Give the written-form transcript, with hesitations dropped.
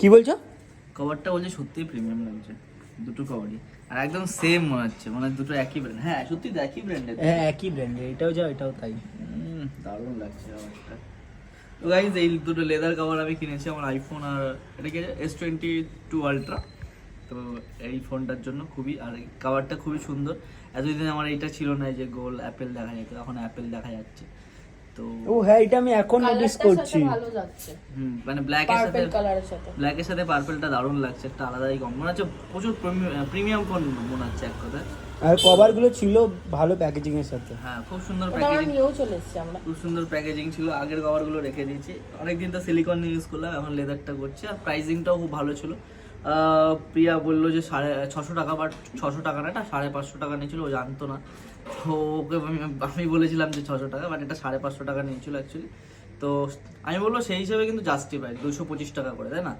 কি বলছো? কভারটা বলছে সত্যিই প্রিমিয়াম লাগছে, দুটো কভারই আর একদম সেম মনে হচ্ছে, মানে দুটো একই ব্র্যান্ড। হ্যাঁ সত্যি তো একই ব্র্যান্ডের। হ্যাঁ একই ব্র্যান্ডের, এটাও যা এটাও তাই। দারুণ লাগছে কভারটা। তো গাইজ এই দুটো লেদার কভার আমি কিনেছি আমার আইফোন আর এটা কি S22 আলট্রা। তো এই ফোনটার জন্য খুবই, আর কভারটা খুবই সুন্দর। এতদিন আমার এইটা ছিল না যে গোল অ্যাপেল দেখা যেত, এখন অ্যাপেল দেখা যাচ্ছে। তো ও হ্যাঁ, এটা আমি এখন নোটিস করছি। ভালো যাচ্ছে মানে ব্ল্যাকের সাথে, পার্পল কালারের সাথে। ব্ল্যাকের সাথে পার্পলটা দারুণ লাগছে, একটা আলাদাই কম মনে হচ্ছে, প্রচুর প্রিমিয়াম ফোন মনে হচ্ছে এক কথায়। আর কভার গুলো ছিল ভালো প্যাকেজিং এর সাথে। হ্যাঁ খুব সুন্দর ওটা আমরা প্যাকেজিং, নিয়েও চলে এসেছি আমরা। খুব সুন্দর প্যাকেজিং ছিল। আগের কভারগুলো রেখে দিয়েছি, অনেকদিন তো সিলিকন ইউজ করলাম, এখন লেদারটা করছি। আর প্রাইসিংটাও খুব ভালো ছিল। প্রিয়া বললো যে 650 টাকা, বাট 600 টাকা না, এটা 550 টাকা নিয়েছিল, ও জানতো না। তো ওকে আমি বলেছিলাম যে 600 টাকা, বাট এটা 550 টাকা নিয়েছিল অ্যাকচুয়ালি। তো আমি বলবো সেই হিসাবে কিন্তু জাস্টিফাইড, 225 টাকা করে, তাই না?